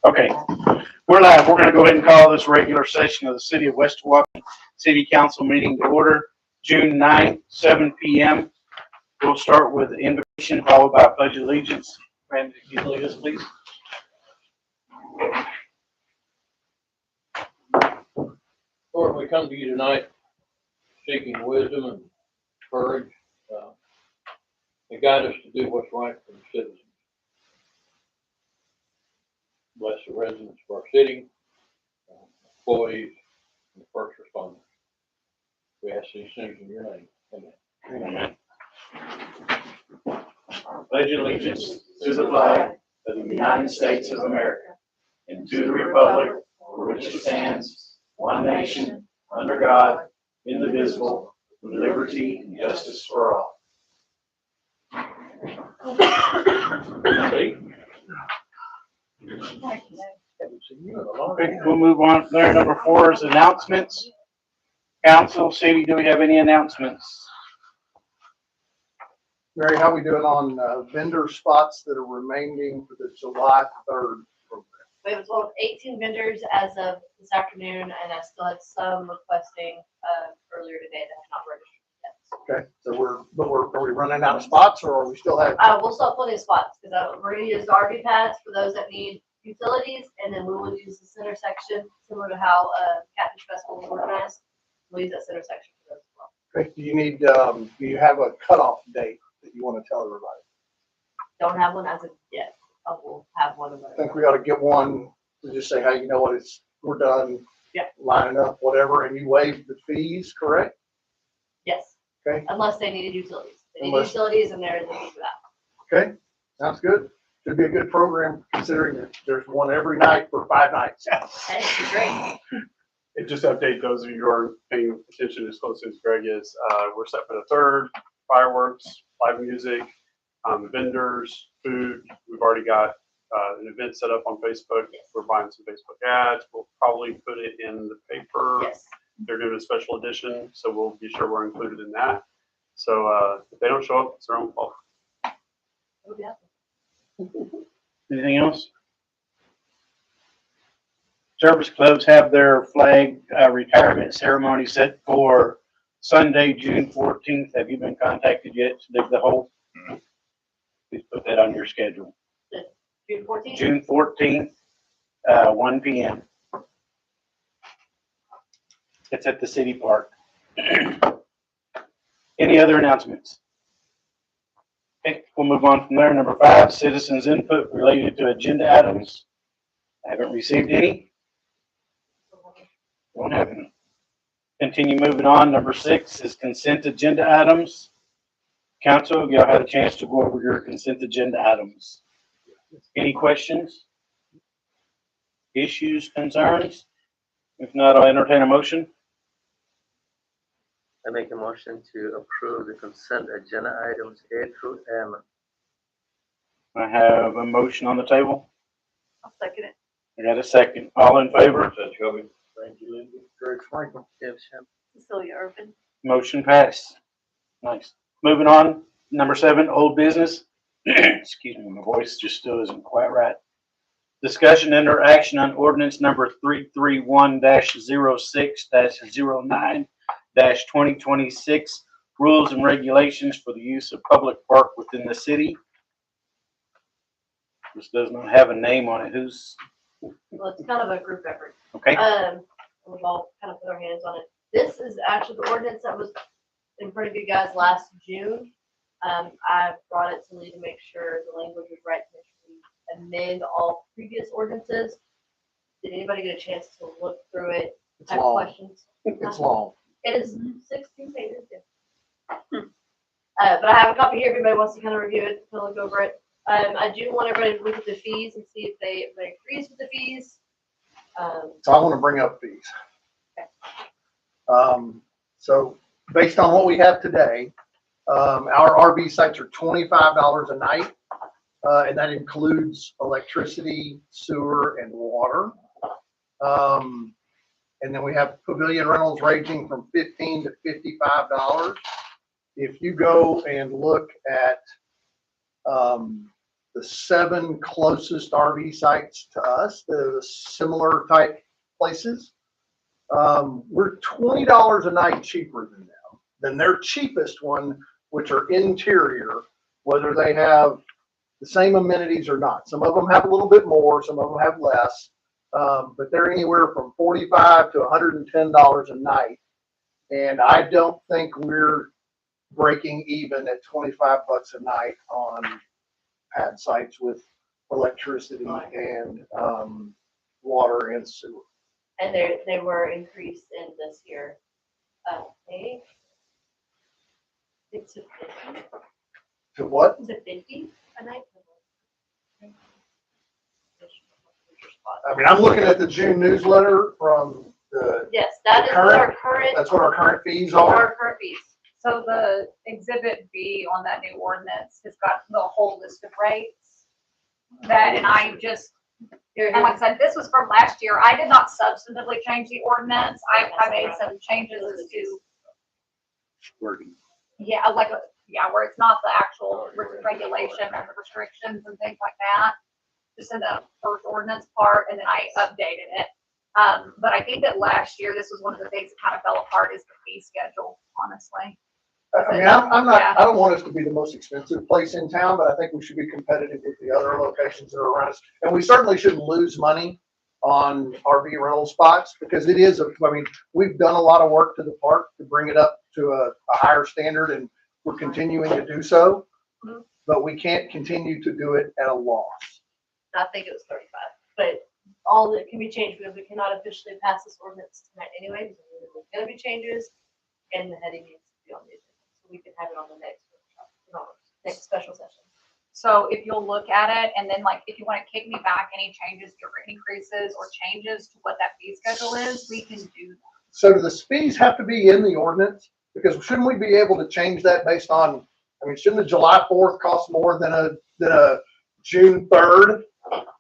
Okay, we're live. We're going to go ahead and call this regular session of the City of West Tawakoni City Council meeting to order, June 9th, 7 p.m. We'll start with the invocation followed by pledge of allegiance. Randy, can you lead us, please? Lord, we come to you tonight seeking wisdom and courage to guide us to do what's right for the citizens. Bless the residents of our city, employees, and first responders. We ask these things in your name. Amen. Amen. Pledge allegiance to the flag of the United States of America and to the republic for which it stands, one nation, under God, indivisible, with liberty and justice for all. Okay, we'll move on from there. Number 4 is announcements. Council, Sadie, do we have any announcements? Mary, how we doing on vendor spots that are remaining for the July 3rd program? We have a total of 18 vendors as of this afternoon, and I still had some requesting earlier today that have not registered yet. Okay, so are we running out of spots, or are we still have? We'll still have plenty of spots because we're going to use the RV pads for those that need utilities, and then we will use the center section similar to how Catfish Festival is organized. We'll use that center section for those as well. Okay, do you have a cutoff date that you want to tell everybody? Don't have one as of yet. I will have one of those. I think we ought to get one to just say, hey, you know what, we're done. Yeah. Lining up, whatever, and you waive the fees, correct? Yes. Okay. Unless they needed utilities. They need utilities, and there is a fee for that. Okay, sounds good. Should be a good program considering that there's one every night for 5 nights. Okay, it's great. And just to update those of you who are paying attention as close as Greg is, we're set for the 3rd, fireworks, live music, vendors, food. We've already got an event set up on Facebook. Yes. We're buying some Facebook ads. We'll probably put it in the paper. Yes. They're doing a special edition, so we'll be sure we're included in that. So if they don't show up, it's their own fault. It'll be awesome. Anything else? Service clubs have their flag retirement ceremony set for Sunday, June 14th. Have you been contacted yet to dig the hole? Please put that on your schedule. June 14th? June 14th, 1 p.m. It's at the city park. Any other announcements? Okay, we'll move on from there. Number 5, citizens input related to agenda items. I haven't received any. Don't have any. Continue moving on. Number 6 is consent agenda items. Council, y'all had a chance to go over your consent agenda items. Any questions? Issues, concerns? If not, I'll entertain a motion. I make a motion to approve the consent agenda items A through M. I have a motion on the table. I'll second it. I got a second. All in favor? Thank you, Lindsay. Greg Franklin. Dave Shem. Cecilia Urban. Motion passed. Nice. Moving on. Number 7, old business. Excuse me, my voice just still isn't quite right. Discussion and or action on ordinance number 331-06-09-2026, rules and regulations for the use of public park within the city. This does not have a name on it. Who's? Well, it's kind of a group effort. Okay. We've all kind of put our hands on it. This is actually the ordinance that was in front of you guys last June. I brought it to Lee to make sure the language was right, to make sure we amend all previous ordinances. Did anybody get a chance to look through it? It's Have long. questions? It's long. It is 16 pages. Yeah. But I have a copy here if anybody wants to kind of review it, to look over it. I do want everybody to look at the fees and see if everybody agrees with the fees. So I want to bring up fees. Okay. So based on what we have today, our RV sites are $25 a night, and that includes electricity, sewer, and water. And then we have pavilion rentals ranging from $15 to $55. If you go and look at the 7 closest RV sites to us, the similar type places, we're $20 a night cheaper than their cheapest one, which are interior, whether they have the same amenities or not. Some of them have a little bit more, some of them have less, but they're anywhere from $45 to $110 a night. And I don't think we're breaking even at $25 a night on pad sites with electricity and water and sewer. And they were increased in this year. Hey, it's a 50. To what? Is it 50 a night? I mean, I'm looking at the June newsletter from the, Yes, that is The what our current. that's what our current fees are. Our current fees. So the exhibit B on that new ordinance has got the whole list of rates. That, and I just, and like I said, this was from last year. I did not substantively change the ordinance. I made some changes to, yeah, like, where it's not the actual regulation and the restrictions and things like that. Just in the first ordinance part, and then I updated it. But I think that last year, this was one of the things that kind of fell apart is the fee schedule, honestly. I mean, I'm not, I don't want us to be the most expensive place in town, but I think we should be competitive with the other locations that are around us. And we certainly shouldn't lose money on RV rental spots because it is, I mean, we've done a lot of work to the park to bring it up to a higher standard, and we're continuing to do so. But we can't continue to do it at a loss. I think it was 35, but all that can be changed because we cannot officially pass this ordinance tonight anyway, because there's gonna be changes and the heading needs to be on the agenda. So we can have it on the next workshop, next special session. So if you'll look at it, and then like, if you want to kick me back any changes to rate increases or changes to what that fee schedule is, we can do that. So do the fees have to be in the ordinance? Because shouldn't we be able to change that based on, I mean, shouldn't a July 4th cost more than a June 3rd?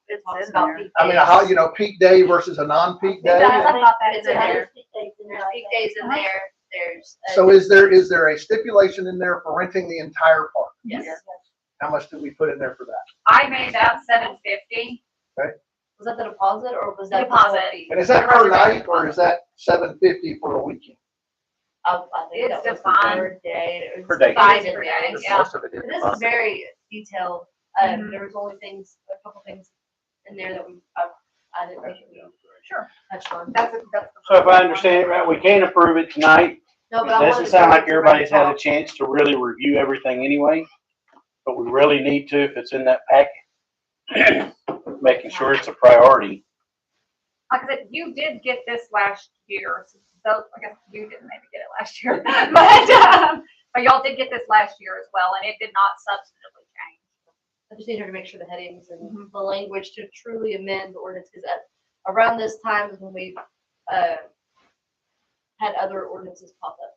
It talks about peak I mean, days. how, you know, peak day versus a non-peak day? I thought that It's is in in there. there. There's peak days in there. There's. So is there a stipulation in there for renting the entire park? Yes. How much did we put in there for that? I made that $750. Was that the deposit or was that? Deposit. the whole fee? And is that per night or is that $750 for a weekend? I think It's that was defined. per day. It was Per day. defined in Per there. day, Because yeah. most of it is This is deposit. very detailed. Mhm. There was only a couple things in there that I didn't think we Sure. touched on. That's the. So if I understand it right, we can't approve it tonight. No, but I Doesn't wanted to sound bring like it to everybody's had a Red chance to really review everything anyway, but we really need to if it's in that packet. Making sure it's a priority. Like I said, you did get this last year, so I guess you didn't maybe get it last year, but y'all did get this last year as well, and it did not substantively change. I just needed to make sure the headings and Mhm. the language to truly amend the ordinance, because around this time is when we had other ordinances pop up.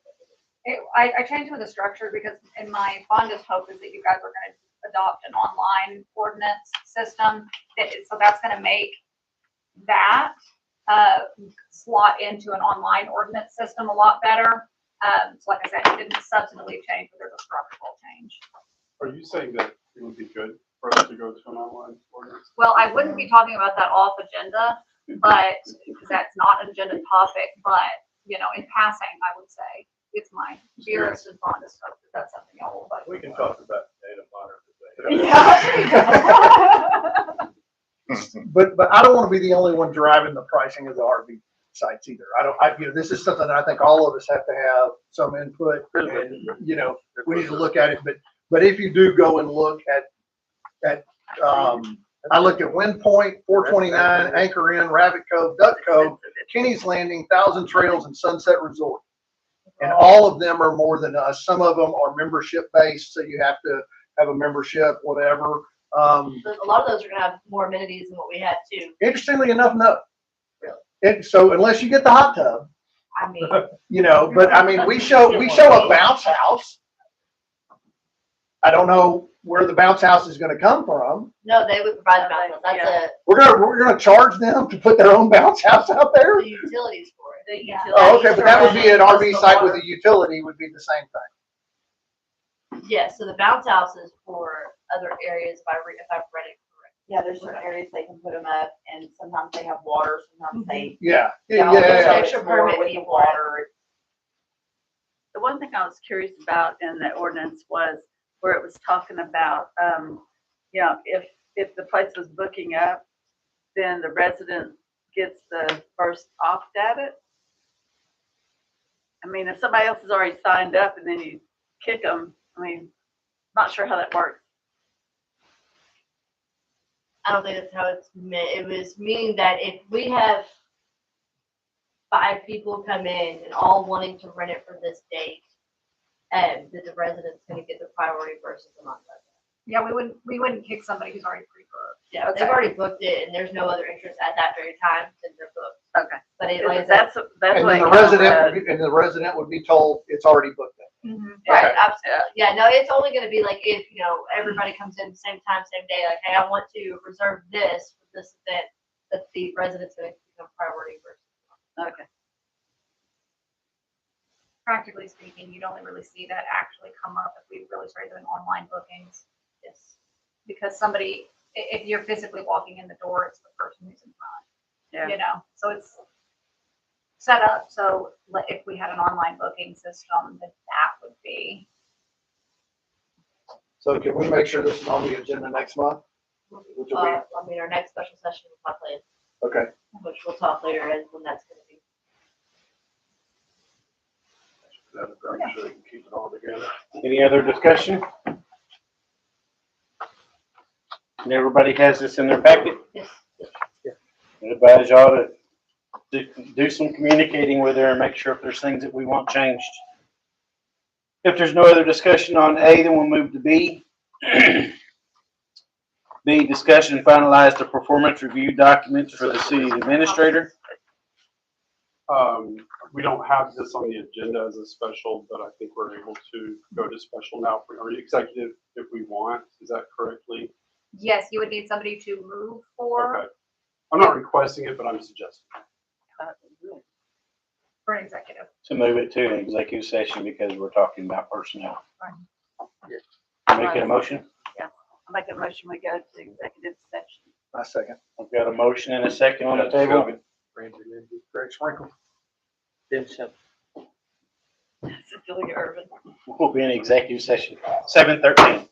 I changed with the structure because in my fondest hope is that you guys are going to adopt an online ordinance system. So that's going to make that slot into an online ordinance system a lot better. So like I said, it didn't substantively change, but there's a structural change. Are you saying that it would be good for us to go to an online ordinance? Well, I wouldn't be talking about that off agenda, but because that's not an agenda topic, but you know, in passing, I would say it's my dearest and fondest hope that that's something y'all will vote. We can talk about data monitor. Yeah. But I don't want to be the only one driving the pricing of the RV sites either. You know, this is something that I think all of us have to have some input and, you know, we need to look at it. But if you do go and look at I looked at Wind Point, 429, Anchor Inn, Rabbit Cove, Duck Cove, Kenny's Landing, Thousand Trails, and Sunset Resort. And all of them are more than us. Some of them are membership based, so you have to have a membership, whatever. So a lot of those are gonna have more amenities than what we had too. Interestingly enough, no. And so unless you get the hot tub, I mean, you know, but I mean, we show a bounce house. I don't know where the bounce house is gonna come from. no, they would provide the balance. That's We're gonna charge them to put their own bounce house out there? the utilities for it. The Yeah. Oh, okay, but that would be an RV site with a utility would be the same thing. Yes, so the bounce house is for other areas if I've read it correctly. Yeah, there's certain areas they can put them up, and sometimes they have water, sometimes they. Yeah, Yeah, yeah, so yeah. it's Extra more permit with the fee for it. water. The one thing I was curious about in the ordinance was where it was talking about, if the place was booking up, then the resident gets the first opt at it. I mean, if somebody else has already signed up and then you kick them, I mean, not sure how that works. I don't think that's how it's meant. It was meaning that if we have 5 people come in and all wanting to rent it for this date, that the resident's gonna get the priority versus the non-resident. Yeah, we wouldn't kick somebody who's already pre-booked. Yeah, if they've already booked it and there's no other interest at that very time, then they're booked. Okay. But it, like I said, That's And what then it the kinda resident, read. and the resident would be told it's already booked up. right, Okay. absolutely. Yeah, no, it's only gonna be like if, everybody comes in same time, same day, like, hey, I want to reserve this for this event, that the resident's gonna become priority versus. Okay. Practically speaking, you'd only really see that actually come up if we really started doing online bookings. Yes. Because somebody, if you're physically walking in the door, it's the person who's in front. Yeah. So it's set up so if we had an online booking system, that would be. So can we make sure this is on the agenda next month? Which will be, Our next special session is my plan, okay. which we'll talk later as when that's gonna be. I'm sure we can keep it all together. Any other discussion? And everybody has this in their packet? Yes. I'd advise y'all to do some communicating with her and make sure if there's things that we want changed. If there's no other discussion on A, then we'll move to B. B, discussion and finalize the performance review documents for the city administrator. We don't have this on the agenda as a special, but I think we're able to go to special now or executive if we want. Is that correctly? Yes, you would need somebody to move for Okay. I'm not requesting it, but I'm suggesting. an executive. To move it to an executive session because we're talking about personnel. Yes. Make it a motion. I'll make a motion, we go to executive session. My second. I've got a motion and a second on the table. Randy Lindsay. Greg Sprinkle. Tim Shep. Cecilia Irvin. We'll be in executive session, 7:13.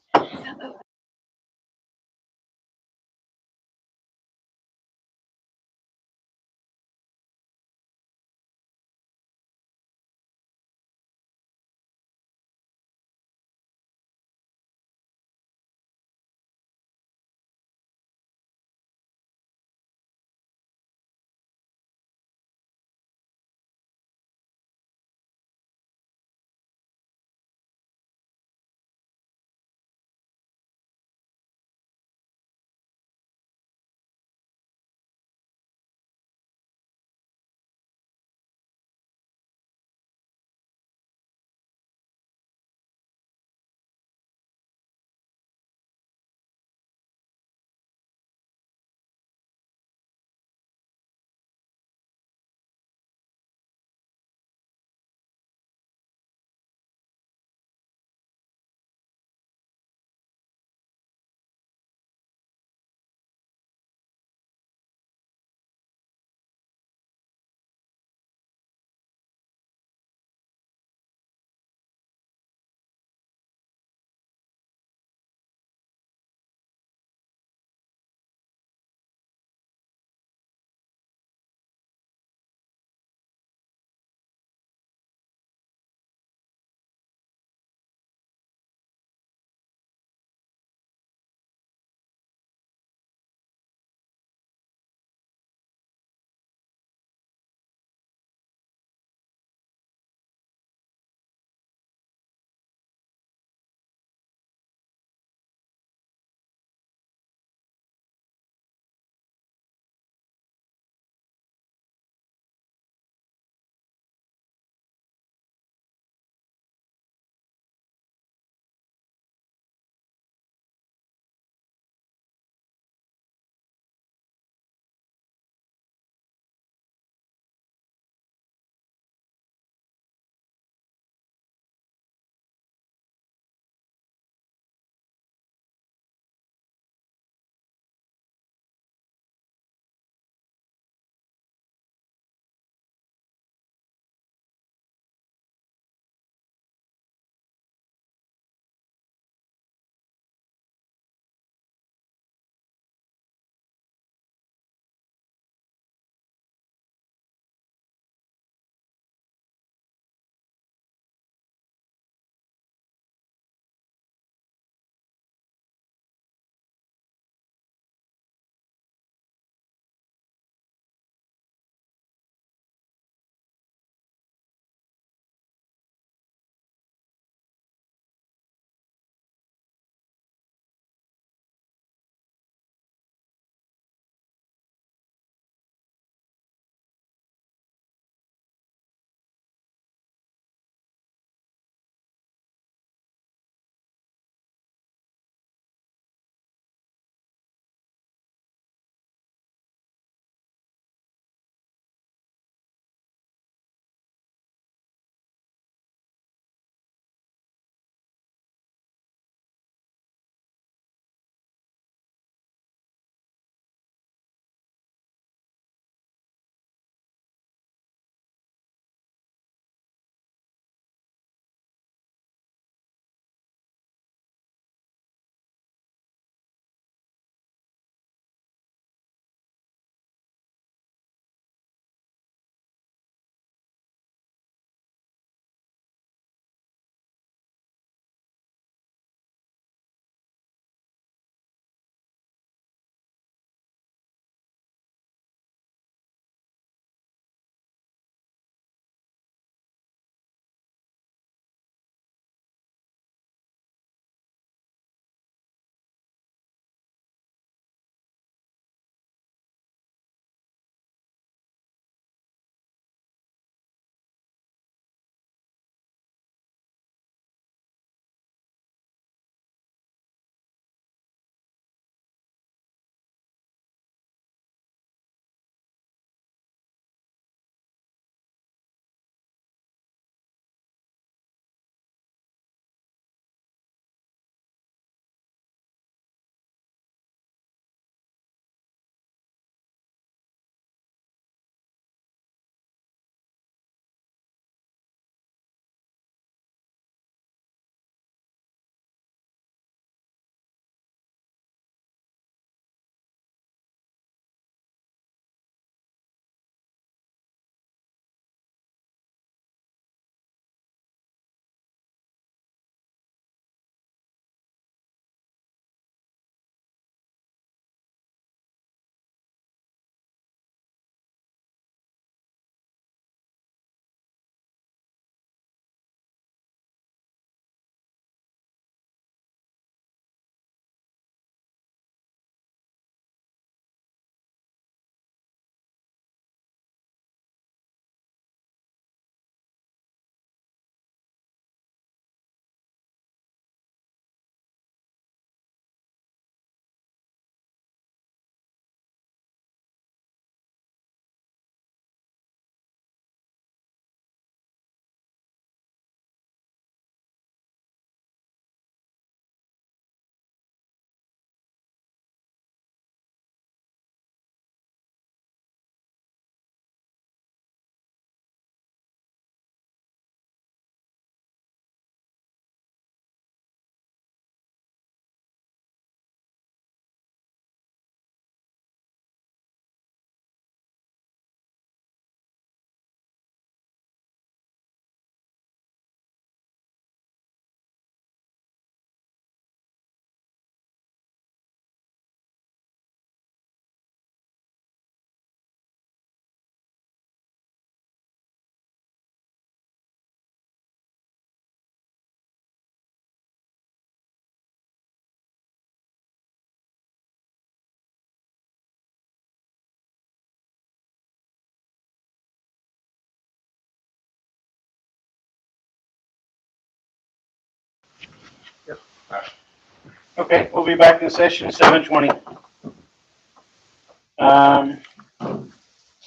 Okay, we'll be back in session 7:20.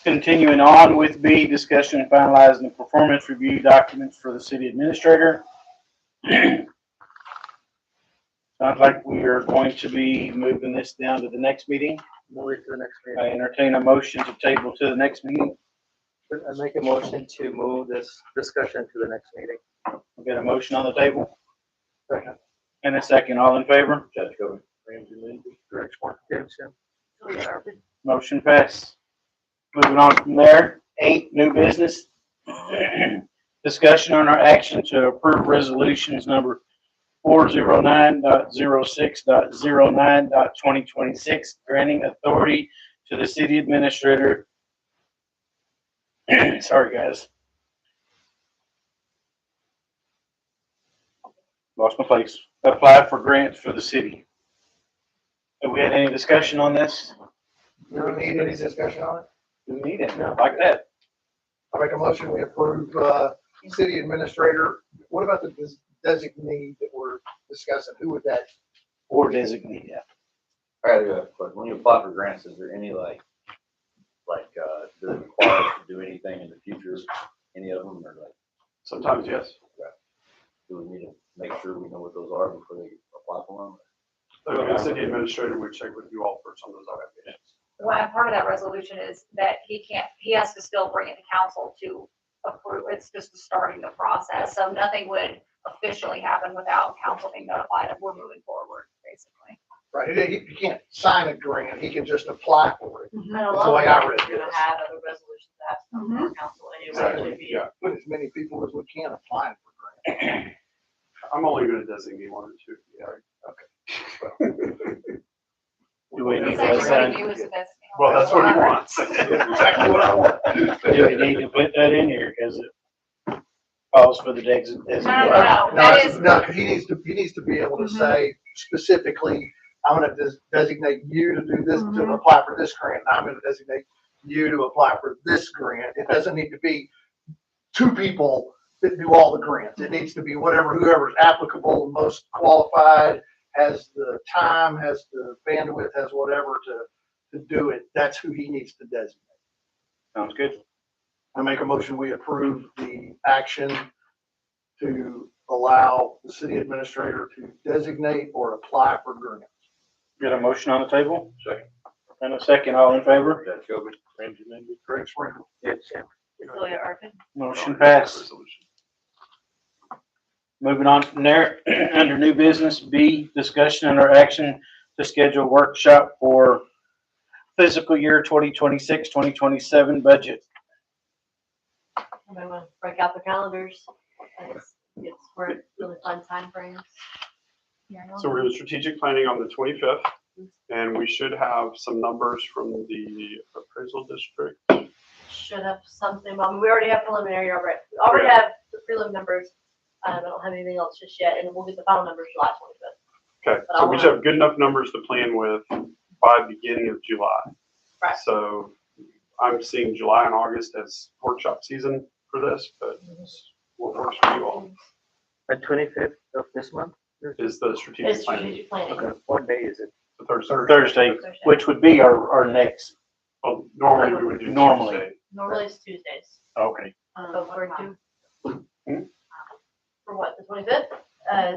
Continuing on with B, discussion and finalizing the performance review documents for the city administrator. Sounds like we are going to be moving this down to the next meeting. Move it to the next I meeting. entertain a motion to table to the next meeting. I make a motion to move this discussion to the next meeting. We got a motion on the table Second. and a second. All in favor? Judge Gobi, Ramsey, Lindsay. Direct support. Yes, yeah. Motion passed. Moving on from there, 8, new business. Discussion on our action to approve resolutions number 409.06.09.2026, granting authority to the city administrator. Sorry, guys. Lost my place. Apply for grants for the city. Have we had any discussion on this? Do we need any discussion on it? Do we need it? Like that? I make a motion, we approve, city administrator. What about the designee that we're discussing? Who would that? Or designate, yeah. I got a question. When you apply for grants, is there any does it require us to do anything in the future? Any of them, or Sometimes, yes. do we need to make sure we know what those are before they apply for them? The city administrator would check with you all for some of those applications. Well, and part of that resolution is that he has to still bring it to council to approve. It's just starting the process. So nothing would officially happen without council being notified that we're moving forward, basically. Right, he can't sign a grant, he can just apply for it. And a That's lot the of way I times read we're gonna this. have other resolutions that have to come from council anyway. Exactly, Should be- yeah. Put as many people as we can applying for grants. I'm only gonna designate 1 or 2. Yeah. Do we need He's to actually sign? ready to use it as. Well, that's what he wants. Exactly what I want. Do we need to put that in here because it calls for the designate? No, that is- No, he needs to be able to say specifically, I'm gonna designate you to do this, to apply for this grant, and I'm gonna designate you to apply for this grant. It doesn't need to be 2 people that do all the grants. It needs to be whoever's applicable, most qualified, has the time, has the bandwidth, has whatever to do it. That's who he needs to designate. Sounds good. I make a motion, we approve the action to allow the city administrator to designate or apply for grants. Got a motion on the table Second. and a second. All in favor? Judge Gobi, Ramsey, Lindsay. Greg Sprinkle. Yes, yeah. Cecilia Urban. Motion passed. Resolution. Moving on from there, under new business, B, discussion and or action to schedule a workshop for fiscal year 2026, 2027 budget. Everybody wanna break out the calendars. It's where it's really fun time frames. So we're doing strategic planning on the 25th, and we should have some numbers from the appraisal district. Should have something, we already have preliminary already. We already have the prelim numbers. I don't have anything else just yet, and we'll get the final numbers July 25th. Okay, so we should have good enough numbers to plan with by beginning of July. Right. So I'm seeing July and August as workshop season for this, but what works for you all The 25th of this month? is the strategic It's planning. strategic planning. Okay, what day is it? The Thursday. Thursday, which would be our next, Well, normally we would do Normally. Tuesday. Normally it's Tuesdays. okay. So for two. Hmm? For what, the 25th?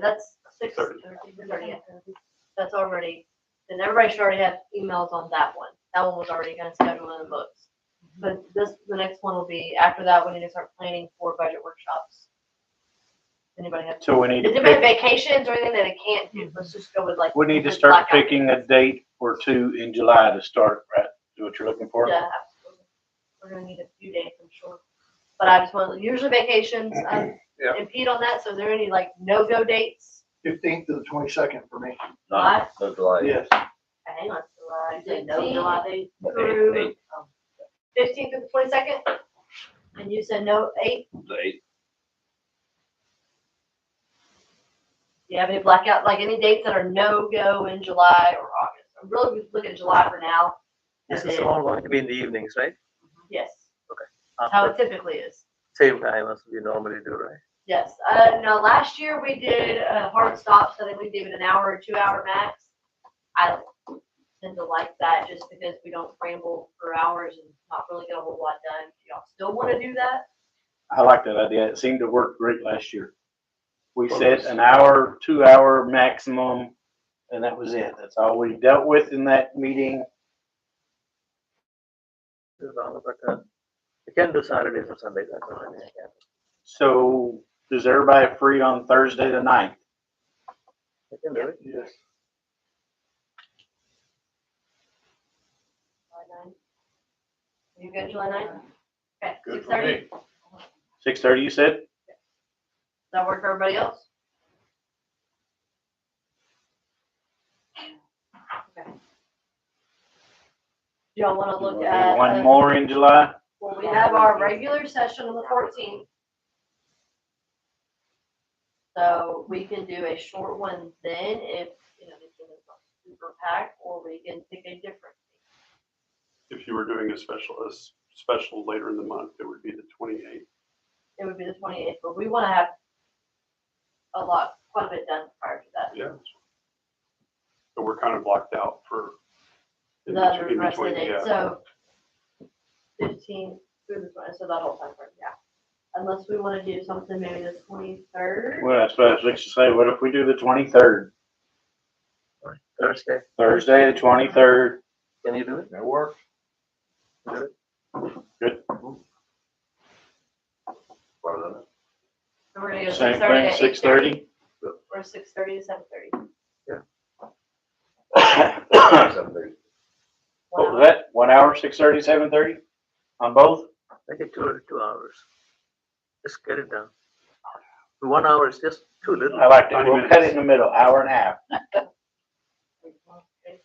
That's 6:30. That's already, then everybody should already have emails on that one. That one was already kind of scheduled in the books. But the next one will be, after that, we need to start planning for budget workshops. Anybody have? So we need Is to anybody pick, vacations or anything that they can't do? Let's just go with like. we need to just start blackout picking a date or 2 in July to start, right? Is what you're looking for? Yeah, absolutely. We're gonna need a few days, I'm sure. But I just want, usually vacations, Yeah. impede on that, so is there any like no-go dates? 15th to the 22nd for me. July? No July. Yes. Hang on, You said no 15th July date? through Eight. 15th to the 22nd? And you said no, 8? The 8th. Do you have any blackout, like any dates that are no-go in July or August? I'm really looking at July for now. This And is then- all going to be in the evenings, right? Yes, how After it typically is. same time as we normally do, right? Yes, no, last year we did hard stops, so then we give it an hour or 2 hour max. I don't tend to like that just because we don't ramble for hours and not really get a whole lot done. If y'all still want to do that, I like that idea. It seemed to work great last year. We set an hour, 2 hour maximum, and that was it. That's all we dealt with in that meeting. But you can do Saturdays or Sundays. That's what I can. So is everybody free on Thursday the 9th? You can do it. Yes. July 9th. You good, July 9th? Okay, Good for 6:30? me. 6:30, you said? Does that work for everybody else? Okay. Do y'all want to look at? One more in July? Well, we have our regular session on the 14th. So we can do a short one then if, the agenda is not super packed, or we can pick a different. If you were doing a special later in the month, it would be the 28th. It would be the 28th, but we want to have quite a bit done prior to that. Yeah. So we're kind of blocked out for. in The between- rest of the between, day, yeah. so 15 through the 20th, so that whole time frame, yeah. Unless we want to do something maybe the 23rd. Well, that's what I was fixing to say. What if we do the 23rd? Thursday. Thursday, the 23rd. Can you do it? That works. Good. Part of that. So we're gonna go Same 6:30 thing, to 6:30? 8:30, or 6:30 to 7:30. Something. What was that? 1 hour, 6:30, 7:30 on both? Make it 2 hours. Just get it done. 1 hour is just too little. I like that. 90 We'll cut it minutes. in the middle, hour and a half.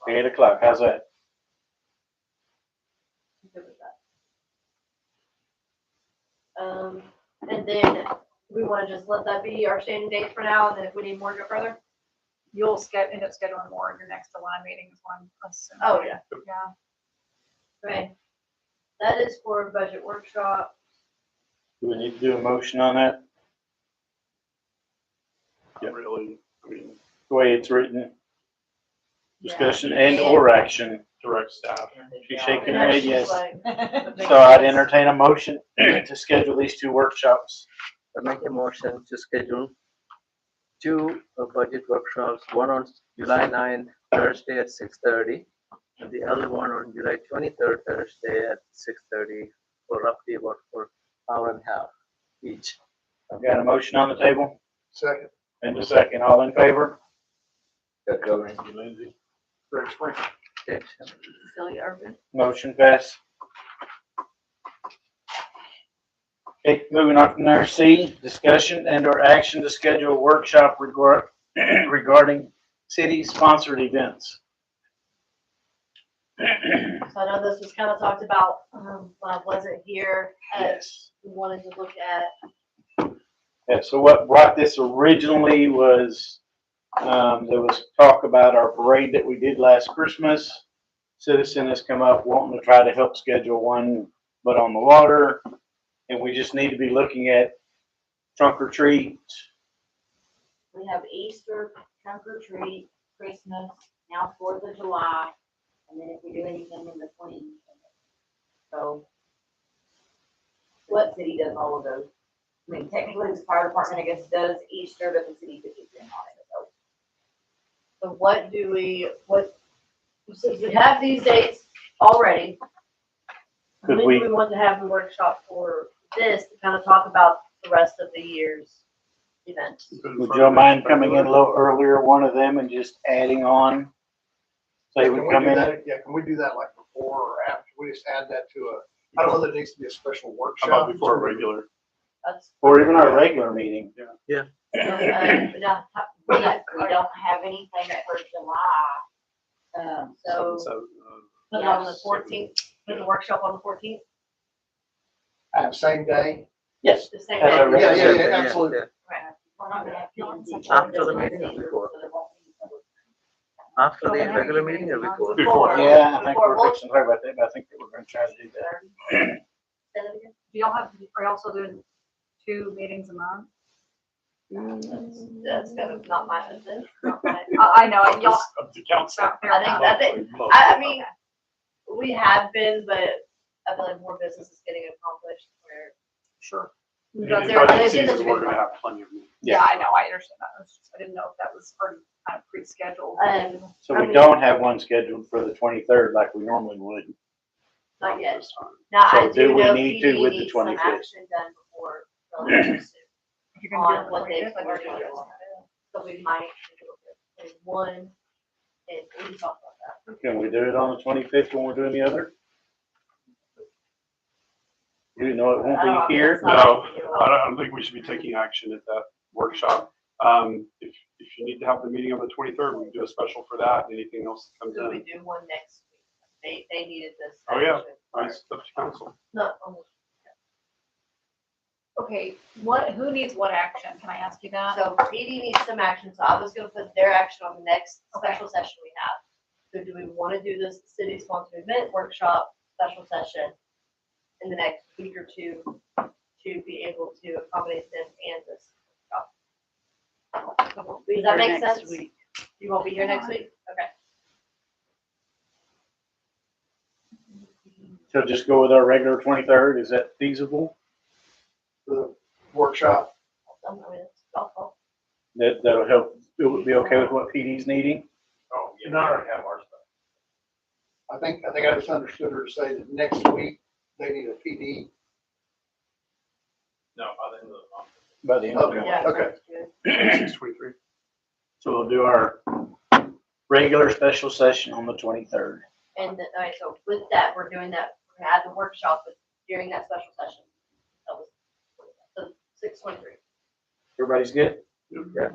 8 o'clock, how's that? Good with that. And then we want to just let that be our standing date for now, and then if we need more, go further. You'll end up scheduling more in your next July meeting is one. Oh, yeah. Yeah. Okay. That is for a budget workshop. Do we need to do a motion on that? Really, I mean, The way it's written, Yeah. discussion and or action. direct staff. She's shaking And her that's head, just yes. like- So I'd entertain a motion to schedule these two workshops. I make a motion to schedule 2 budget workshops, one on July 9th, Thursday at 6:30, and the other one on July 23rd, Thursday at 6:30, for roughly about 1 hour and a half each. I've got a motion on the table Second, and a second. All in favor? Got covered. Thank you, Lindsay. Greg Spring. Okay. Celia Urban. Motion passed. Okay, moving on from there, C, discussion and or action to schedule a workshop regarding city-sponsored events. So I know this was kind of talked about when I wasn't here. Yes. We wanted to look at, Yeah, so what brought this originally was, there was talk about our parade that we did last Christmas. Citizen has come up wanting to try to help schedule one, but on the water. And we just need to be looking at trunk or treat. We have Easter, trunk or treat, Christmas, now 4th of July, and then if we do anything in between. So what city does all of those? I mean, technically, the fire department, I guess, does Easter, but the city pitches in on it, so. so since we have these dates already, Could when we- do we want to have a workshop for this to kind of talk about the rest of the year's events? Would you mind coming in a little earlier, one of them, and just adding on? So Yeah, you can would we come do in. that? Yeah, can we do that like before or after? We just add that to I don't know that it needs to be a special How workshop. about before a regular? That's. Or even our regular meeting. Yeah, We don't have anything for July. so put it on the 14th, put the workshop on the 14th, Same day? Yes. the same That's our day. regular- Yeah, absolutely. We're not gonna have P&Z. After the meeting or before? So there won't be public. After the regular meeting or before? Before. Yeah, I think Before, we're fixing to talk about that, but I think that we're gonna try to do that. Say that again? Do y'all are you also doing 2 meetings a month? That's kind of not my business. I know, and y'all, It's up to council. I think I mean, we have been, but I feel like more business is getting accomplished where. Sure. Because In there, budget there's been season, such a we're good gonna have plenty of meetings. yeah, I know, I understand that. I didn't know if that was already kind of pre-scheduled. So I we mean- don't have one scheduled for the 23rd like we normally would. Not yet. This time. Now, So I do do we know need to PD with the needs some 25th? action done before relatively soon You're gonna do it on what they like plan this, to like do. you're So we might do it in one, and we can talk about that. Can we do it on the 25th when we're doing the other? You know it I don't know, won't be here. No, I don't think we should be taking action at that workshop. If you need to have the meeting on the 23rd, we can do a special for that, and anything else that comes So we in. do one next week. They needed this. Oh, yeah. action. It's up to council. No, Okay, who needs what action? Can I ask you that? so PD needs some action, so I was gonna put their action on the next Okay. special session we have. So do we wanna do this city sponsored event workshop, special session in the next week or two to be able to accommodate them and this workshop? Does that make sense? You won't be here next week? Okay. So just go with our regular 23rd. Is that feasible? The workshop. I mean, it's awful. That'll help. It would be okay with what PD's needing? Oh, yeah, we already have our stuff. I think I just understood her to say that next week they need a PD. No, other than the. By the end of the Okay. month. Yeah. Okay. that's good. 623. So we'll do our regular special session on the 23rd. And, all right, so with that, we're doing that, we're gonna add the workshop with, during that special session. That was, so 623. Everybody's good? Yeah.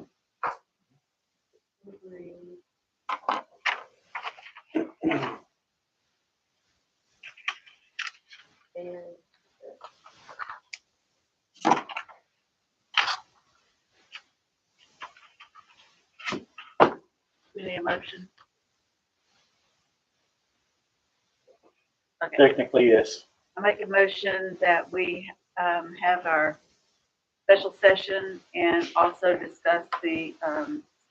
And We need a motion. Okay, Technically, yes. I make a motion that we have our special session and also discuss the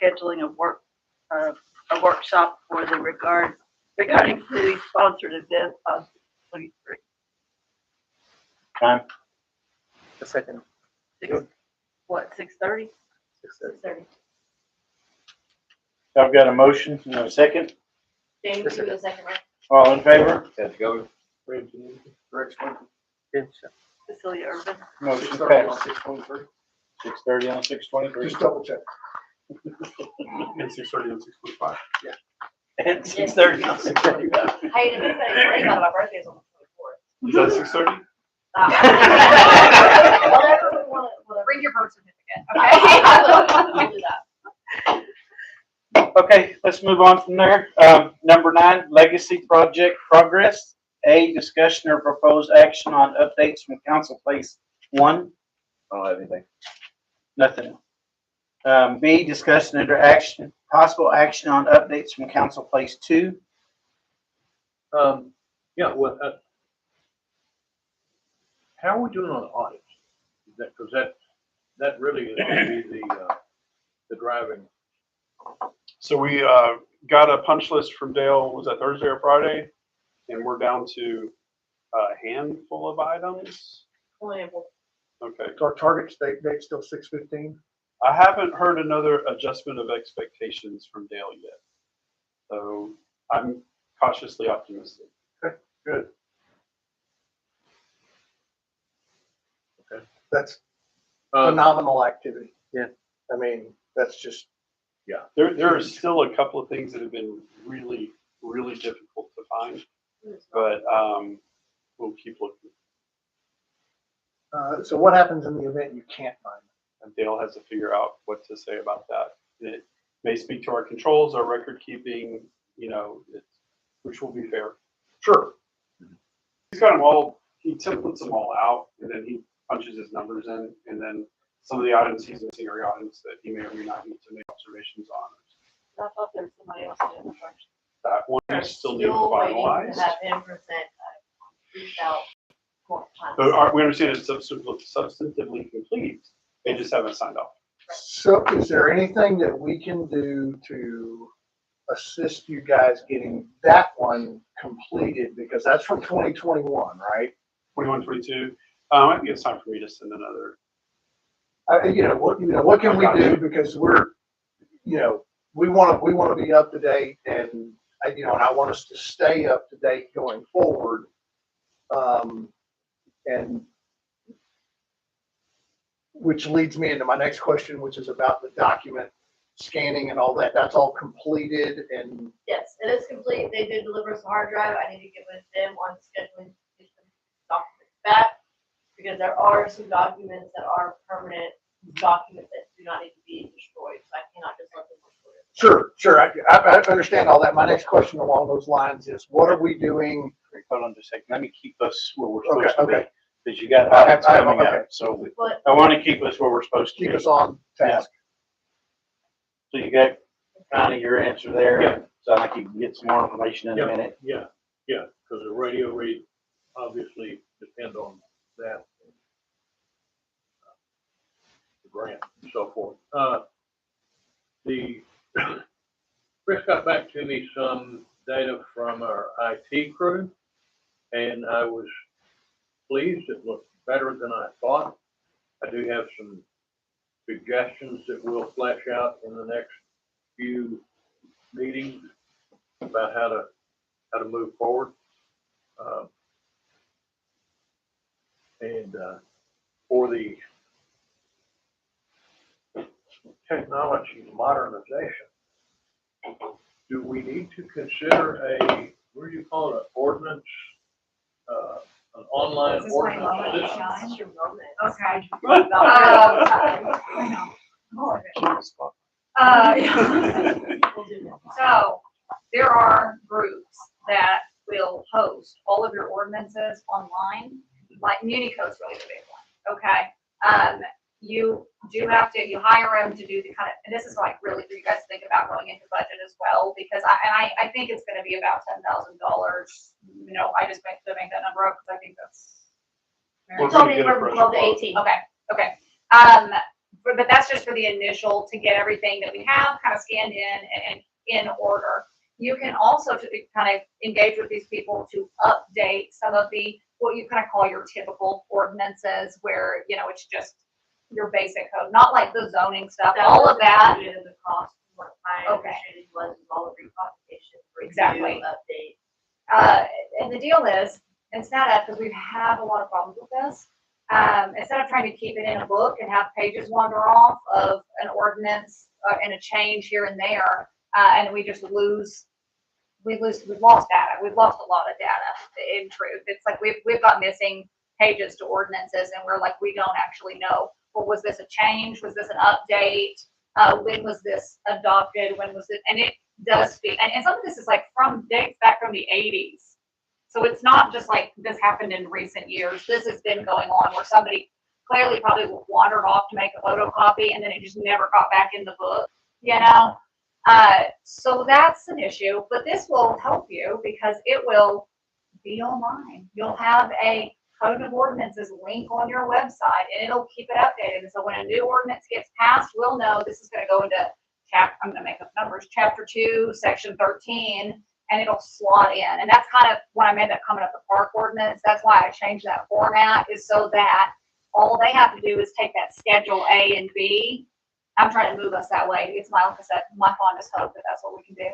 scheduling of a workshop for the regarding city-sponsored event of 23. Time? The second. What, 6:30? 630. I've got a motion and a second. James, you do the second, right? All in favor? Let's go. Cecilia Urban. Motion 6:30 on passed. 623. 6:30 on 6:23. Just double check. And 630 and 625. And 6:30 on 6:25. Hey, did anybody worry about my birthday's on the 24th? Is that 630? Whatever we want to, Bring your birth certificate, okay? We'll do that. Okay, let's move on from there. Number 9, legacy project progress. A, discussion or proposed action on updates from Council Place 1. I don't have anything. Nothing. B, discussion under action, possible action on updates from Council Place 2. Yeah, well, how are we doing on audits? Because that really is going to be the driving. So we got a punch list from Dale, was that Thursday or Friday? And we're down to a handful of items. Okay. Our target date still 6:15. I haven't heard another adjustment of expectations from Dale yet. So I'm cautiously optimistic. Good. That's phenomenal activity. Yeah. I mean, that's just, There are still a couple of things that have been really, really difficult to find, but we'll keep looking. so what happens in the event you can't find And Dale has to figure out what to say about that. It may speak to our controls, our record keeping, which will be fair. them? Sure. He's got them all, he templates them all out, and then he punches his numbers in, and then some of the items he's missing are items that he may or may not need to make observations on. I thought there was somebody else doing the first. That one We're is still being waiting finalized. to have him present, reached out more times. So we understand it's substantively complete, they just haven't signed off. So is there anything that we can do to assist you guys getting that one completed? Because that's from 2021, right? 21, 22. I think it's time for me to send another. What can we do? Because we're, we want to be up to date, and and I want us to stay up to date going forward. And which leads me into my next question, which is about the document scanning and all that. That's all completed and Yes, it is complete. They did deliver us a hard drive. I need to get with them on scheduling documents back, because there are some documents that are permanent documents that do not need to be destroyed. So I cannot just let them destroy it. Sure. I understand all that. My next question along those lines is, what are we doing? Hold on just a second. Let me keep us where we're supposed to be. Okay. Because you got audits coming okay. up. So But I want to keep us where we're supposed to Keep be. us on task. So you got kind of your answer there. So I can get some more information in a minute. Yeah, because the radio read obviously depend on that. The grant and so forth. Chris got back to me some data from our IT crew, and I was pleased. It looked better than I thought. I do have some suggestions that we'll flesh out in the next few meetings about how to move forward. For the technology modernization, do we need to consider what do you call it, an ordinance, an online Is this my moment to ordinance system? shine? It's your moment. Okay. We'll do that. So there are groups that will host all of your ordinances online, like Munico's really the big one, okay? You do have to, you hire them to do the kind of, and this is like really for you guys to think about going into budget as well, because I think it's gonna be about $10,000. I just make that number up because I think that's. It's only from 12 to 18. Okay. But that's just for the initial, to get everything that we have kind of scanned in and in order. You can also to kind of engage with these people to update some of the, what you kind of call your typical ordinances, where, it's just your basic code, not like the zoning stuff, all of that. The cost, what my Okay. understanding was all of your complications. Exactly. Update. And the deal is, instead of, because we've had a lot of problems with this, instead of trying to keep it in a book and have pages wander off of an ordinance and a change here and there, and we just we've lost data. We've lost a lot of data, in truth. It's like we've got missing pages to ordinances, and we're like, we don't actually know. Well, was this a change? Was this an update? When was this adopted? When was it? And it does speak. And some of this is like from dates back from the 80s. So it's not just like this happened in recent years. This has been going on where somebody clearly probably wandered off to make a photocopy, and then it just never got back in the book, So that's an issue, but this will help you because it will be online. You'll have a code of ordinances link on your website, and it'll keep it updated. And so when a new ordinance gets passed, we'll know this is going to go into I'm going to make up numbers, chapter 2, section 13, and it'll slot in. And that's kind of when I made that comment of the park ordinance. That's why I changed that format, is so that all they have to do is take that schedule A and B. I'm trying to move us that way. It's my fondest hope that that's what we can do.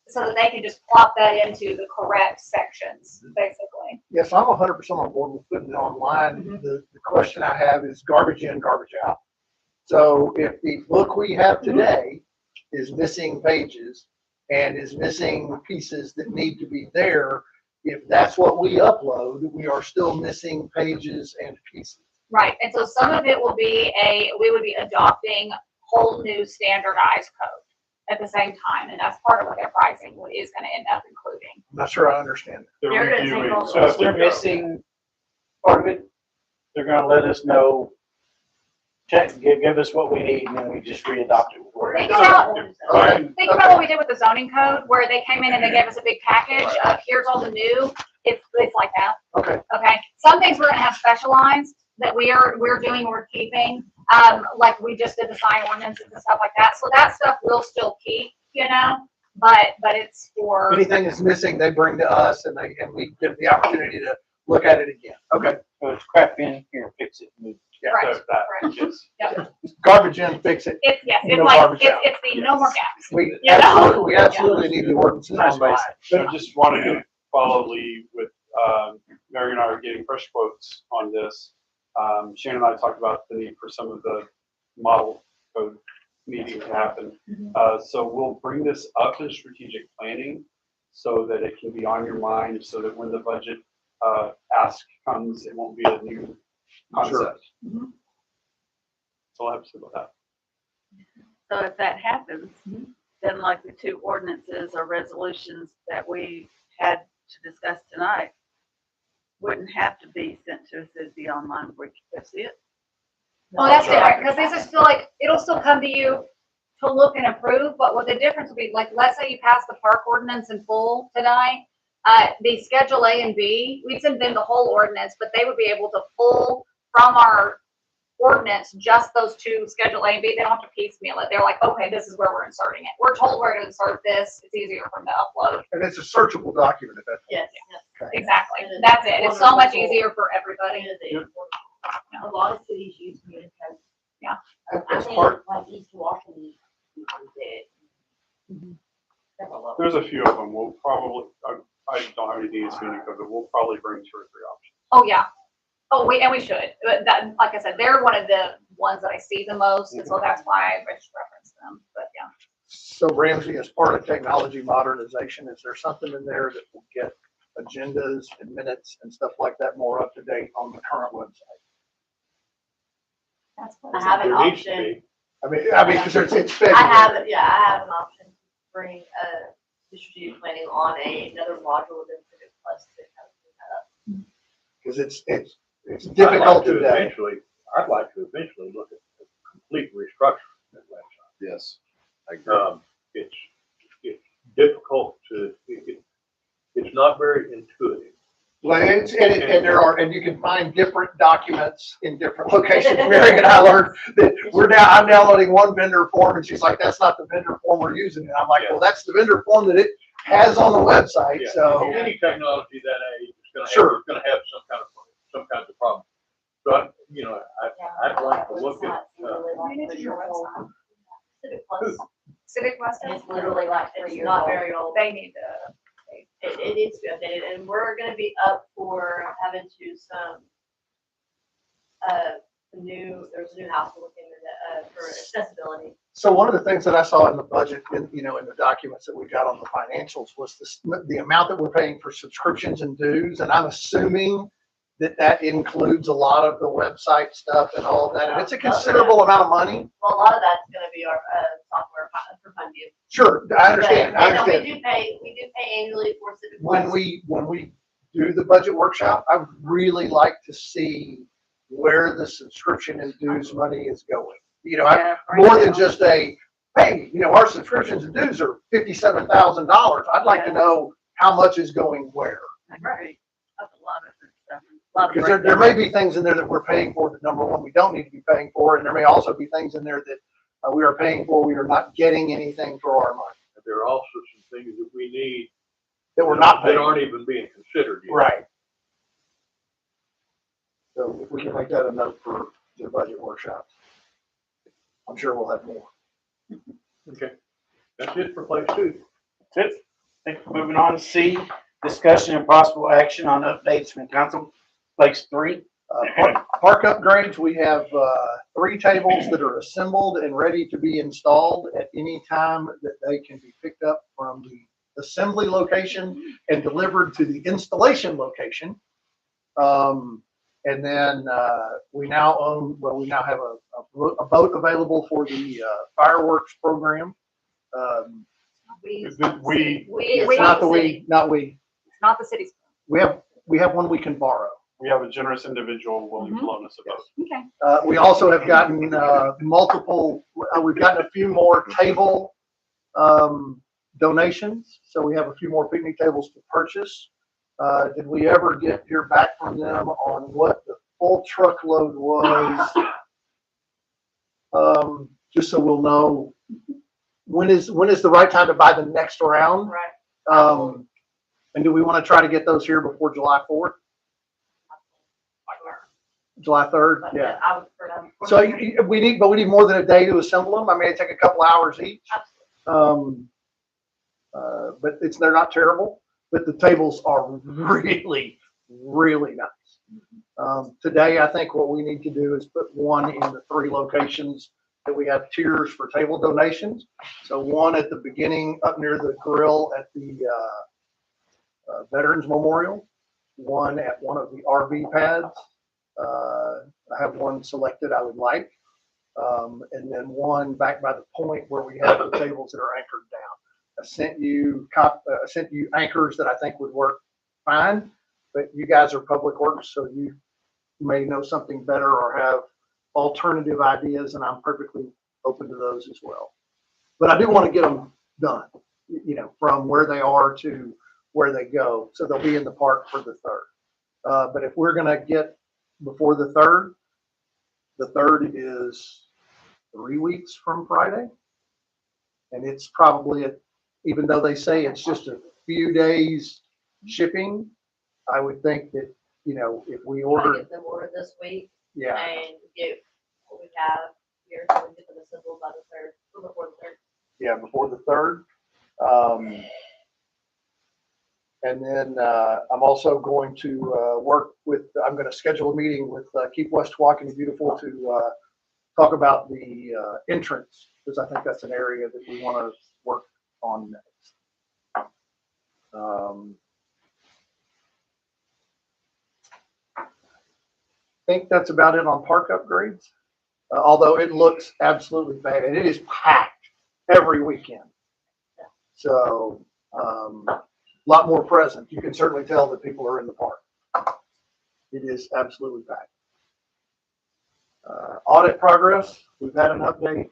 So that they can just plop that into the correct sections, basically. Yes, I'm 100% on board with putting it online. Mhm. The question I have is garbage in, garbage out. So if the book we have today is missing pages and is missing pieces that need to be there, if that's what we upload, we are still missing pages and pieces. Right, and so some of it will be we would be adopting whole new standardized code at the same time, and that's part of what their pricing is going to end up including. I'm not sure I understand. They're They're gonna take reviewing. all So if they're missing part of it, they're gonna let us know, give us what we need, and then we just re-adopt it. Think about what we did with the zoning code, where they came in and they gave us a big package of here's all the new. It's like that. Okay. Okay. Some things we're gonna have specialized that we're doing, we're keeping. Like we just did the sign ordinances and stuff like that. So that stuff we'll still keep, but it's for. If anything is missing, they bring to us and we get the opportunity to look at it again. Okay. So it's crap in here, fix it, move. Yeah. Right, So that, right. yes. Yep. Garbage in, fix it. It's, yes, No it's like, garbage out. it's the no more gaps. We Yeah. absolutely need the ordinances on place. So just wanted to follow Lee with, Mary and I are getting fresh quotes on this. Shannon and I talked about the need for some of the model code meeting to happen. So we'll bring this up in strategic planning so that it can be on your mind, so that when the budget, ask comes, it won't be a new concept. Mhm. So I'll have to say about that. So if that happens, then like the two ordinances or resolutions that we had to discuss tonight wouldn't have to be sent to us as the online, we can see it. Oh, that's different, because these are still like, it'll still come to you to look and approve, but what the difference would be, like, let's say you pass the park ordinance in full tonight, the Schedule A and B, we'd send them the whole ordinance, but they would be able to pull from our ordinance just those two, Schedule A and B. They don't have to piecemeal it. They're like, okay, this is where we're inserting it. We're told where to insert this. It's easier for them to upload. And it's a searchable document at that Yes. point. Exactly. That's it. It's so much easier for everybody. A lot of cities use Unicode. Yeah. I That's think part, like East Washington uses it. Several of them. There's a few of them. We'll probably, I don't have anything against Unicode, but we'll probably bring 2 or 3 options. Oh, yeah. Oh, we should. But that, like I said, they're one of the ones that I see the most, and so that's why I just reference them. But yeah. so Ramsey, as part of technology modernization, is there something in there that will get agendas and minutes and stuff like that more up to date on the current website? That's I have an There needs to option. be. I mean, because it's February. I have an option to bring, the strategic planning on another module within Civic Plus to kind of clean that up. Because it's difficult today. I'd like to eventually look at a complete restructuring of that website. Yes, I agree. It's difficult to, it's not very intuitive. Well, and you can find different documents in different locations. Mary and I learned that I'm downloading one vendor form and she's like, that's not the vendor form we're using. And I'm like, well, that's the vendor form that it has on the website. Yeah. So Any technology that age is Sure. gonna have some kind of problem. So I'd like to look at, Civic Plus, Civic Plus. and it's literally like, it's not very old. They need to. It needs to be updated, and we're gonna be up for having to there's a new house we're looking at, for accessibility. So one of the things that I saw in the budget, in the documents that we got on the financials was the amount that we're paying for subscriptions and dues. And I'm assuming that includes a lot of the website stuff and all of that. And it's a considerable amount of money. Well, a lot of that's gonna be our, software for FundView. Sure, I understand. But, we do pay annually for Civic Plus. When we do the budget workshop, I would really like to see where the subscription and dues money is going. More than just hey, our subscriptions and dues are $57,000. I'd like to know how much is going where. Right. That's a lot of good stuff. A lot of Because there may be things in there that we're paying for that, number one, we don't need to be paying for, and there may also be things in there that we are paying for, we are not getting anything for our money, there are also some things that we need that we're not that paying. aren't even being considered yet. Right. So if we can make that a note for the budget workshops, I'm sure we'll have more. Okay. That's it for place 2. That's it. Think we're moving on to C, discussion and possible action on updates from council. Place 3. Park upgrades, we have 3 tables that are assembled and ready to be installed at any time that they can be picked up from the assembly location and delivered to the installation location. And then we now have a boat available for the fireworks program. It's Not we. It's not the city's. We have one we can borrow. We have a generous individual willing to loan us a boat. Okay. We also have gotten we've gotten a few more table donations. So we have a few more picnic tables to purchase. Did we ever hear back from them on what the full truckload was just so we'll know when is the right time to buy the next round. Right. And do we want to try to get those here before July 4th, July 3rd? But Yeah. I would prefer them. So we need more than a day to assemble them. I mean, it take a couple hours each. Absolutely. But they're not terrible, but the tables are really, really nice. Today, I think what we need to do is put one in the 3 locations that we have tiers for table donations. So one at the beginning up near the grill at the Veterans Memorial, one at one of the RV pads. I have one selected I would like. And then one back by the point where we have the tables that are anchored down. I sent you anchors that I think would work fine, but you guys are public works, so you may know something better or have alternative ideas, and I'm perfectly open to those as well. But I do want to get them done, from where they are to where they go, so they'll be in the park for the 3rd. But if we're going to get before the 3rd is 3 weeks from Friday, and it's probably even though they say it's just a few days shipping, I would think that, if we Try to order, get them ordered this week yeah, and get what we have here, so we get them assembled by the 3rd, or before the 3rd. yeah, before the 3rd. And then I'm also going to I'm going to schedule a meeting with Keep West Tawakoni Beautiful to talk about the entrance, because I think that's an area that we want to work on next. I think that's about it on park upgrades, although it looks absolutely bad, and it is packed every weekend. So a lot more present. You can certainly tell that people are in the park. It is absolutely packed. Audit progress, we've had an update,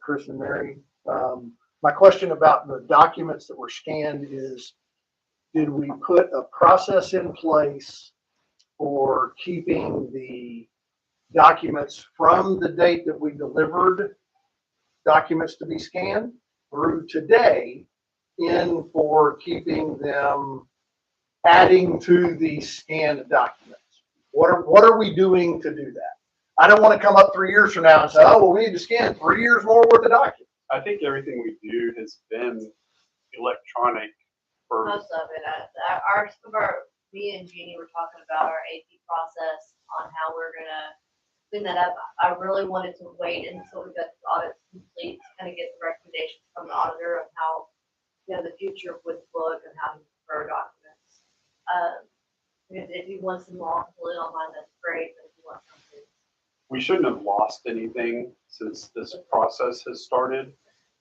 Chris and Mary. My question about the documents that were scanned is, did we put a process in place for keeping the documents from the date that we delivered documents to be scanned through today in for keeping them adding to the scanned documents? What are we doing to do that? I don't want to come up 3 years from now and say, oh, well, we need to scan 3 years more worth of documents. I think everything we do has been electronic for. Most of it, me and Jeannie were talking about our AP process on how we're gonna clean that up. I really wanted to wait until we got the audits complete to kind of get the recommendations from the auditor of how, the future would look and how to prefer documents. If he wants them all completely online, that's great, but if he wants something. We shouldn't have lost anything since this process has started.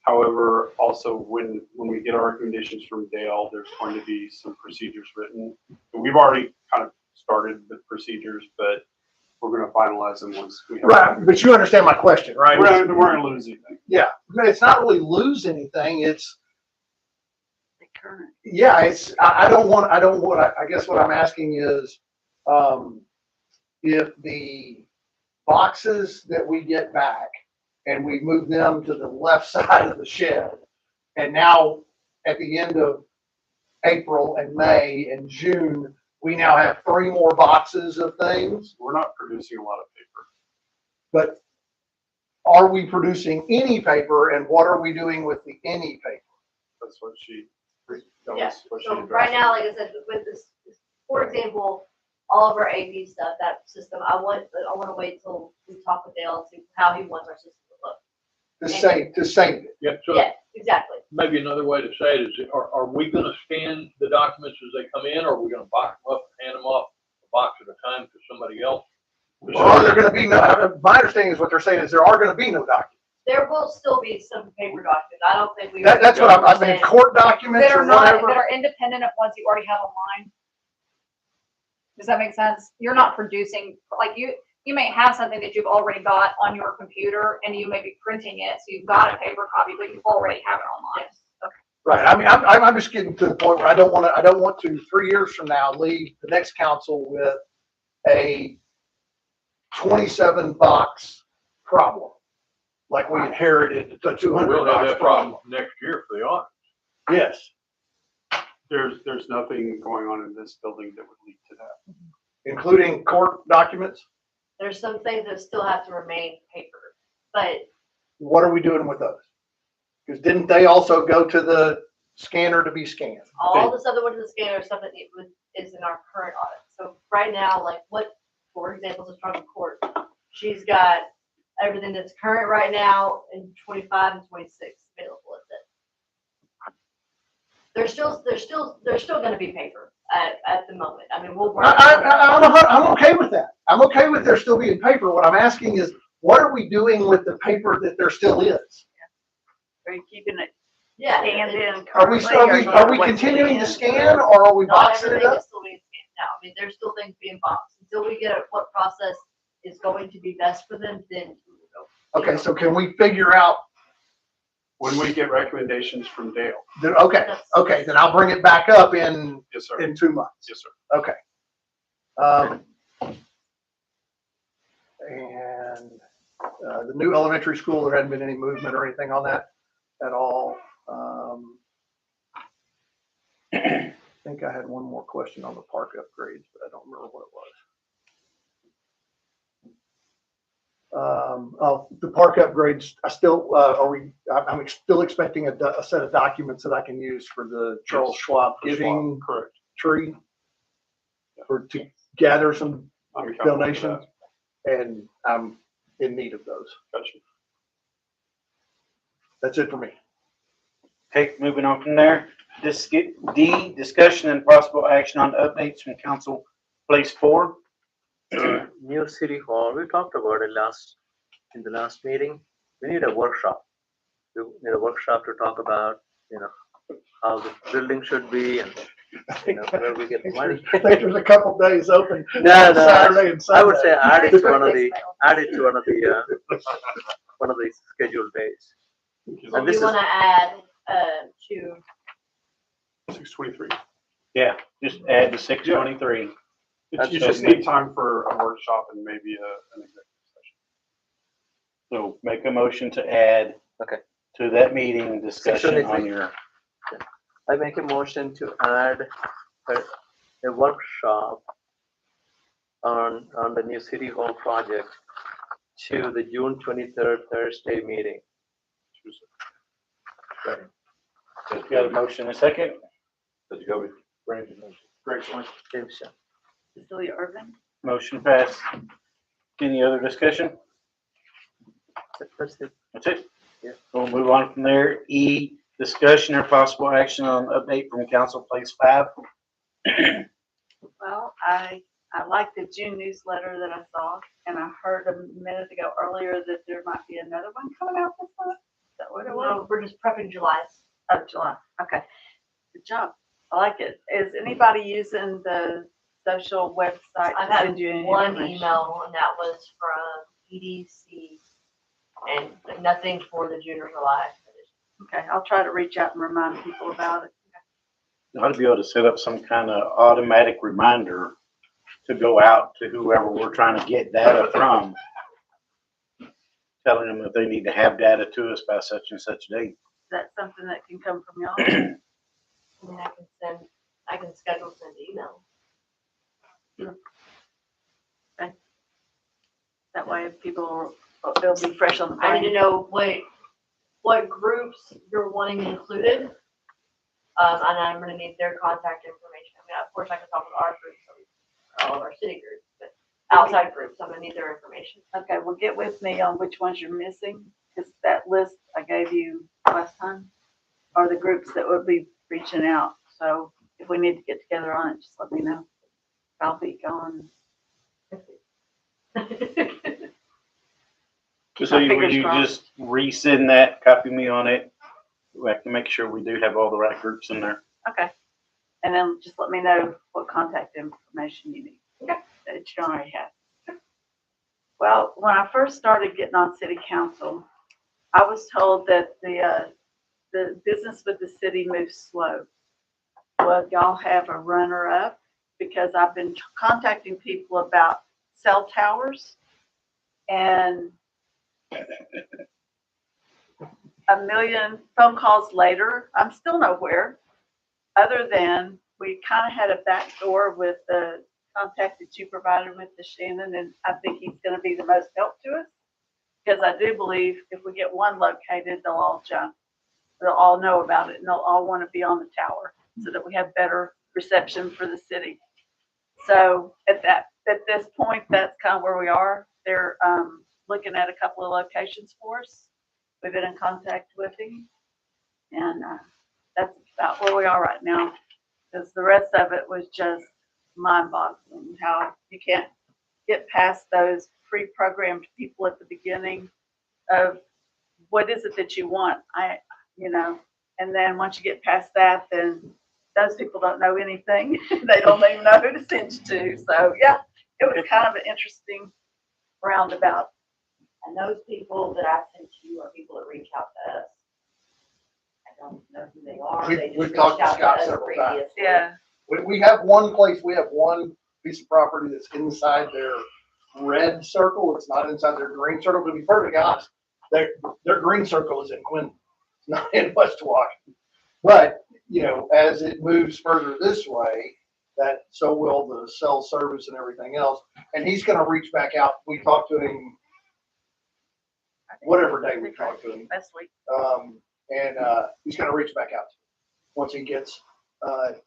However, also when we get our recommendations from Dale, there's going to be some procedures written. And we've already kind of started the procedures, but we're going to finalize them once we have. Right, but you understand my question, right? We're going to lose anything. Yeah, but it's not really lose anything. It's, The current. yeah, it's, I guess what I'm asking is, if the boxes that we get back and we move them to the left side of the shed, and now at the end of April and May and June, we now have 3 more boxes of things. We're not producing a lot of paper. But are we producing any paper, and what are we doing with the any paper? That's what Yeah, what she so addressed. right now, like I said, with this, for example, all of our AP stuff, that system, I want to wait till we talk with Dale and see how he wants our system to look. To save it. Yeah, so Yeah, exactly. maybe another way to say it is, are we gonna scan the documents as they come in, or are we gonna box them up and hand them off a box at a time to somebody else? Or are there going to be no, my understanding is what they're saying is there are going to be no documents. There will still be some paper documents. I don't think we. That's what I mean, court documents That or are not, whatever. that are independent of ones you already have online. Does that make sense? You're not producing, like you may have something that you've already got on your computer and you may be printing it, so you've got a paper copy, but you already have it online. Okay. Right. I mean, I'm just getting to the point where I don't want to 3 years from now leave the next council with a 27 box problem. like we inherited the 200 We'll have box that problem. problem next year for the audit. Yes, There's nothing going on in this building that would lead to that. including court documents. There's some things that still have to remain paper, but What are we doing with those? Because didn't they also go to the scanner to be scanned? all the stuff that went to the scanner, stuff that is in our current audit. So right now, like what, for example, is from court, she's got everything that's current right now in 25 and 26 available. That's it. There's still gonna be paper at the moment. I mean, we'll work. I'm okay with that. I'm okay with there still being paper. What I'm asking is, what are we doing with the paper that there still is? Are you keeping it Yeah. scanned in Are we, currently? are we continuing to scan, or are we Not boxing it everything up? is still being scanned now. I mean, there's still things being boxed. Until we get at what process is going to be best for them, then we will go. Okay, so can we figure out, When we get recommendations from Dale. okay, then I'll bring it back up in Yes, sir. 2 months. Yes, sir. Okay. And the new elementary school, there hadn't been any movement or anything on that at all. I think I had one more question on the park upgrades, but I don't remember what it was. Oh, the park upgrades, I'm still expecting a set of documents that I can use for the Charles Schwab giving Correct. tree to gather some I'm accountable for donations, and I'm in need of those. that. Gotcha. That's it for me. Okay, moving on from there. D, discussion and possible action on updates from council place 4. New city hall, we talked about it in the last meeting. We need a workshop. We need a workshop to talk about, how the building should be and, where we get money. I think there's a couple days open. No, Saturday and Sunday. I would say add it to one of the scheduled days. So And we this is- wanna add, to 6:23. Yeah, just add the 623. You just need time for a workshop and maybe an executive session. So make a motion to add Okay. to that meeting discussion on 623. your, I make a motion to add a workshop on the new city hall project to the June 23rd Thursday meeting. just got a motion, a second? Did you go with Brandon? Great point. James, yeah. Cecilia Irvin? Motion passed. Any other discussion? That's it. That's it? Yeah. We'll move on from there. E, discussion or possible action on update from council place 5. Well, I like the June newsletter that I saw, and I heard a minute ago earlier that there might be another one coming out this month. Is that what it was? no, we're just prepping July's. Oh, July. Okay. Good job. I like it. Is anybody using the social website I've to had send you any one information? email, and that was from EDC, and nothing for the June or July. Okay, I'll try to reach out and remind people about it. Ought to be able to set up some kind of automatic reminder to go out to whoever we're trying to get data from, telling them that they need to have data to us by such and such date. Is that something that can come from y'all? I mean, I can schedule send email. That way people, they'll be fresh on the I need to brain. know what groups you're wanting included. And I'm gonna need their contact information. I mean, of course, I can talk with our groups, all of our city groups, but outside groups, I'm gonna need their information. Okay, well, get with me on which ones you're missing, because that list I gave you last time are the groups that would be reaching out. So if we need to get together on it, just let me know. I'll be gone. Keep So my will fingers you crossed. just resend that, copy me on it? We have to make sure we do have all the right groups in there. Okay. And then just let me know what contact information you need. Okay. That you already have. Well, when I first started getting on city council, I was told that the business with the city moves slow. Well, y'all have a runner-up because I've been contacting people about cell towers, and a million phone calls later, I'm still nowhere. Other than we kind of had a back door with the contact that you provided with the Shannon, and I think he's going to be the most help to us. Because I do believe if we get one located, they'll all jump. They'll all know about it and they'll all want to be on the tower so that we have better reception for the city. So at this point, that's kind of where we are. They're looking at a couple of locations for us. We've been in contact with him, and that's about where we are right now. Because the rest of it was just mind-boggling how you can't get past those pre-programmed people at the beginning of what is it that you want. And then once you get past that, then those people don't know anything. They don't even know who to send you to. So yeah, it was kind of an interesting roundabout. And those people that I sent you are people that reach out to us. I don't know who they are. We- They just we've reached talked to out Scott us several times. previously. Yeah. We have one place, we have one piece of property that's inside their red circle. It's not inside their green circle. To be perfectly honest, their green circle is in Quinlan, it's not in West Washington. But, as it moves further this way, so will the cell service and everything else. And he's gonna reach back out. We talked to him, whatever day we talked to him. Last week. And he's gonna reach back out to him once he gets,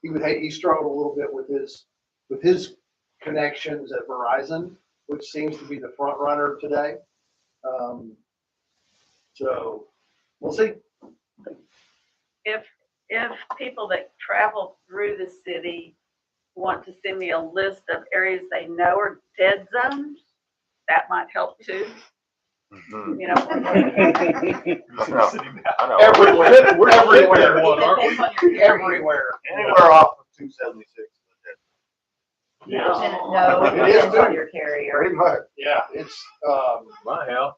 he struggled a little bit with his connections at Verizon, which seems to be the front runner today. So we'll see. If people that travel through the city want to send me a list of areas they know are dead zones, that might help too. You know, I know. Everywhere, we're everywhere, What are we? Depends on your area. everywhere. Anywhere off of 276. Yeah. No, it It is depends on too. your carrier. Pretty much. Yeah, it's, My hell.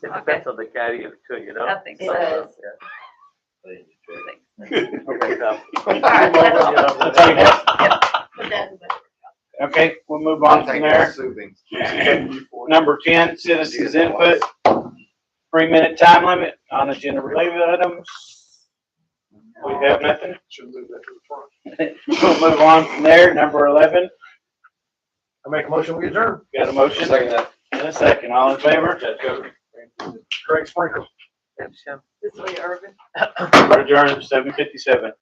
It depends on the carrier too, you know? I think It so. does. Okay, so- All right, let's- That's all you have? Put that in the- Okay, we'll move on from there. Soothing. Number 10, citizens input. 3-minute time limit on agenda related items. We have nothing. should move that to the front. We'll move on from there. Number 11, I make a motion, we adjourn. got a motion and a second. All in favor? Greg Sprinkle. Yes, yeah. This way, Irvin. We're adjourned at 7:57.